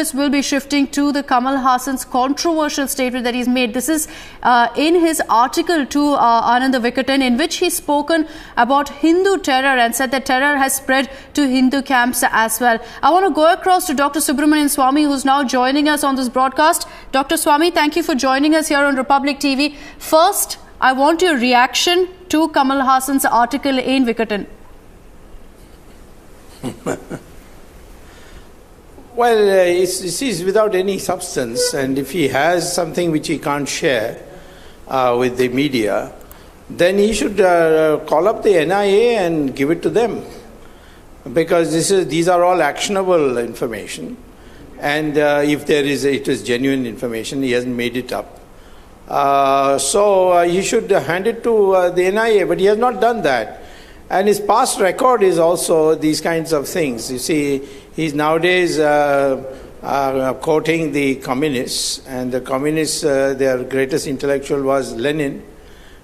Will be shifting to the Kamal Haasan's controversial statement that he's made. This is in his article to Anand Vikatan, in which he's spoken about Hindu terror and said that terror has spread to Hindu camps as well. I want to go across to Dr. Subramanian Swamy, who's now joining us on this broadcast. Dr. Swamy, thank you for joining us here on Republic TV. First, I want your reaction to Kamal Haasan's article in Vikatan. Well, it's without any substance, and if he has something which he can't share with the media, then he should call up the NIA and give it to them, because these are all actionable information, and if it is genuine information, he hasn't made it up. So he should hand it to the NIA, but he has not done that. And his past record is also these kinds of things. You see, he's nowadays quoting the communists, and the communists, their greatest intellectual was Lenin,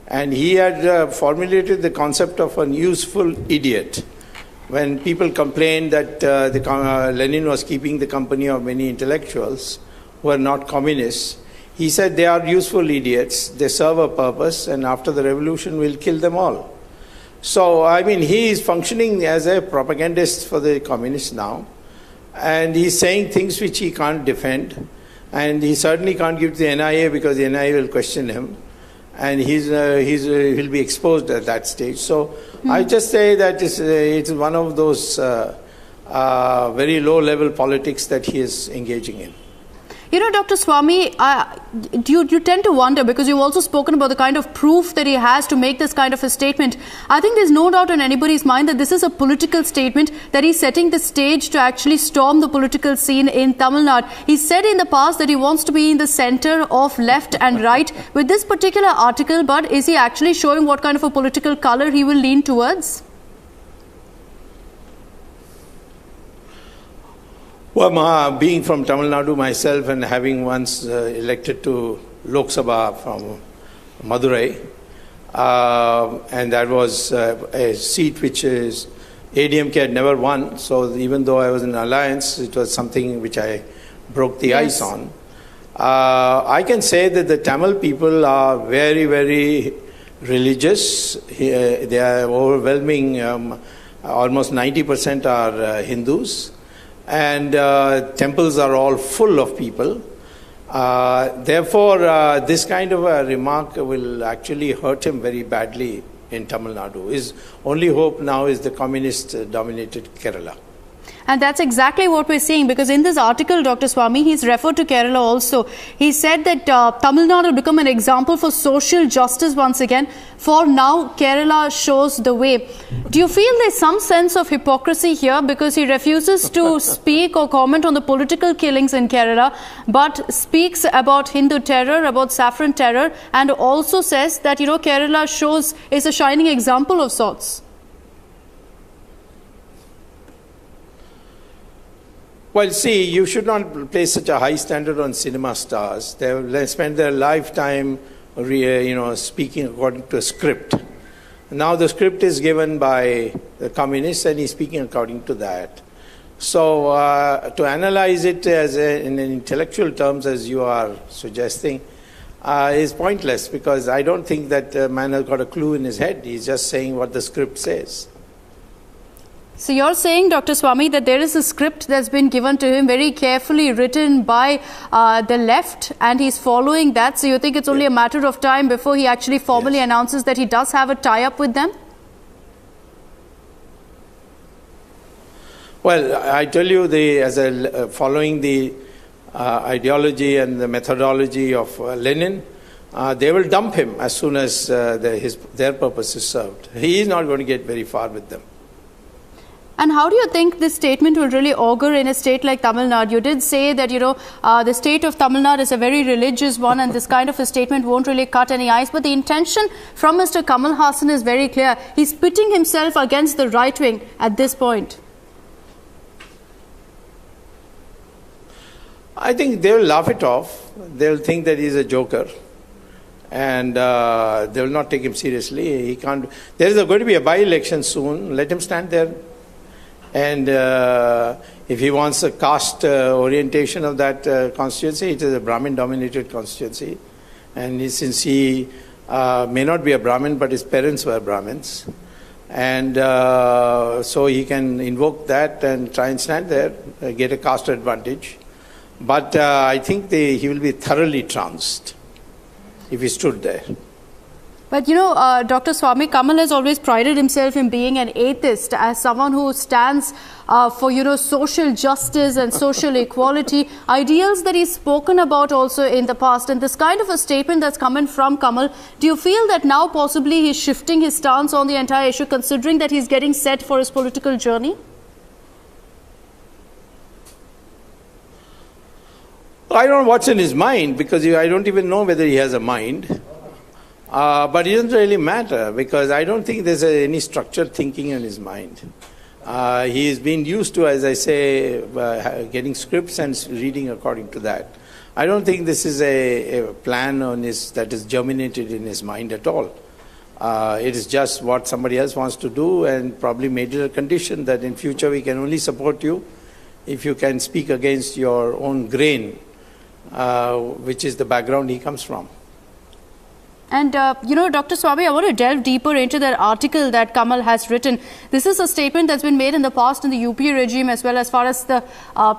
and he had formulated the concept of an useful idiot. When people complained that Lenin was keeping the company of many intellectuals who are not communists, he said they are useful idiots, they serve a purpose, and after the revolution we'll kill them all. So, I mean, he is functioning as a propagandist for the communists now, and he's saying things which he can't defend, and he certainly can't give to the NIA because the NIA will question him, and he'll be exposed at that stage. So, I just say that it's one of those very low-level politics that he is engaging in. You know, Dr. Swamy, you tend to wonder, because you've also spoken about the kind of proof that he has to make this kind of a statement. I think there's no doubt in anybody's mind that this is a political statement, that he's setting the stage to actually storm the political scene in Tamil Nadu. He said in the past that he wants to be in the center of left and right with this particular article, but is he actually showing what kind of a political color he will lean towards? Well, being from Tamil Nadu myself and having once elected to Lok Sabha from Madurai, and that was a seat which is ADMK had never won, so even though I was in alliance, it was something which I broke the ice on. I can say that the Tamil people are very, very religious. They are overwhelming, almost 90% are Hindus. And temples are all full of people. Therefore, this kind of a remark will actually hurt him very badly in Tamil Nadu. His only hope now is the communist-dominated Kerala. And that's exactly what we're seeing, because in this article, Dr. Swamy, he's referred to Kerala also. He said that Tamil Nadu will become an example for social justice once again. For now, Kerala shows the way. Do you feel there's some sense of hypocrisy here, because he refuses to speak or comment on the political killings in Kerala, but speaks about Hindu terror, about saffron terror, and also says that, Kerala is a shining example of sorts? Well, see, you should not place such a high standard on cinema stars. They spend their lifetime, speaking according to a script. Now the script is given by the communists, and he's speaking according to that. So to analyze it in intellectual terms, as you are suggesting, is pointless, because I don't think that man has got a clue in his head. He's just saying what the script says. So you're saying, Dr. Swamy, that there is a script that's been given to him, very carefully written by the left, and he's following that. So you think it's only a matter of time before he actually formally announces that he does have a tie-up with them? Well, I tell you, following the ideology and the methodology of Lenin, they will dump him as soon as their purpose is served. He is not going to get very far with them. And how do you think this statement will really augur in a state like Tamil Nadu? You did say that, the state of Tamil Nadu is a very religious one, and this kind of a statement won't really cut any ice. But the intention from Mr. Kamal Haasan is very clear. He's pitting himself against the right wing at this point. I think they will laugh it off. They will think that he's a joker, and they will not take him seriously. He can't. There is going to be a by-election soon. Let him stand there And if he wants a caste orientation of that constituency, it is a Brahmin-dominated constituency. And since he may not be a Brahmin, but his parents were Brahmins, and so he can invoke that and try and stand there, get a caste advantage. But I think he will be thoroughly trounced if he stood there. But you know, Dr. Swamy, Kamal has always prided himself in being an atheist, as someone who stands for, you know, social justice and social equality, ideals that he's spoken about also in the past. And this kind of a statement that's coming from Kamal, do you feel that now possibly he's shifting his stance on the entire issue, considering that he's getting set for his political journey? I don't know what's in his mind, because I don't even know whether he has a mind. But it doesn't really matter, because I don't think there's any structured thinking in his mind. He has been used to, as I say, getting scripts and reading according to that. I don't think this is a plan that is germinated in his mind at all. It is just what somebody else wants to do, and probably made it a condition that in future we can only support you if you can speak against your own grain, which is the background he comes from. And, you know, Dr. Swamy, I want to delve deeper into that article that Kamal has written. This is a statement that's been made in the past in the UPA regime, as well as far as the,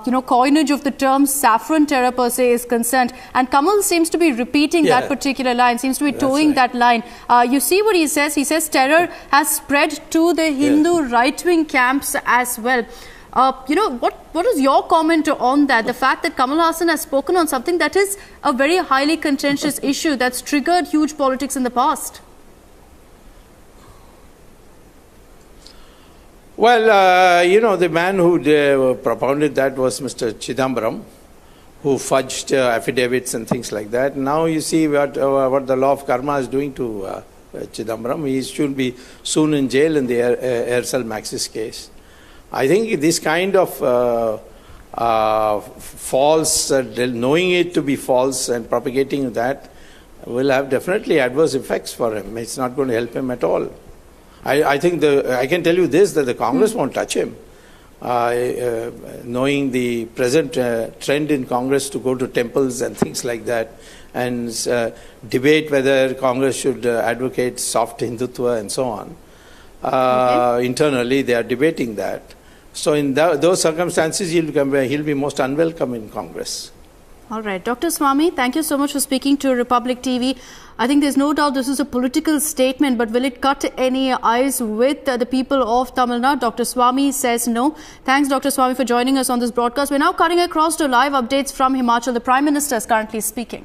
you know, coinage of the term saffron terror per se is concerned. And Kamal seems to be repeating that particular line, seems to be towing that line. You see what he says? He says terror has spread to the Hindu right-wing camps as well. You know, what is your comment on that? The fact that Kamal Haasan has spoken on something that is a very highly contentious issue that's triggered huge politics in the past. Well, you know, the man who propounded that was Mr. Chidambaram, who fudged affidavits and things like that. Now you see what the law of karma is doing to Chidambaram. He should be soon in jail in the Aircel Maxis case. I think this kind of false, knowing it to be false and propagating that will have definitely adverse effects for him. It's not going to help him at all. I think I can tell you this, that the Congress won't touch him. Knowing the present trend in Congress to go to temples and things like that, and debate whether Congress should advocate soft Hindutva and so on. Internally, they are debating that. So in those circumstances, he'll be most unwelcome in Congress. All right. Dr. Swamy, thank you so much for speaking to Republic TV. I think there's no doubt this is a political statement, but will it cut any eyes with the people of Tamil Nadu? Dr. Swamy says no. Thanks, Dr. Swamy, for joining us on this broadcast. We're now cutting across to live updates from Himachal. The Prime Minister is currently speaking.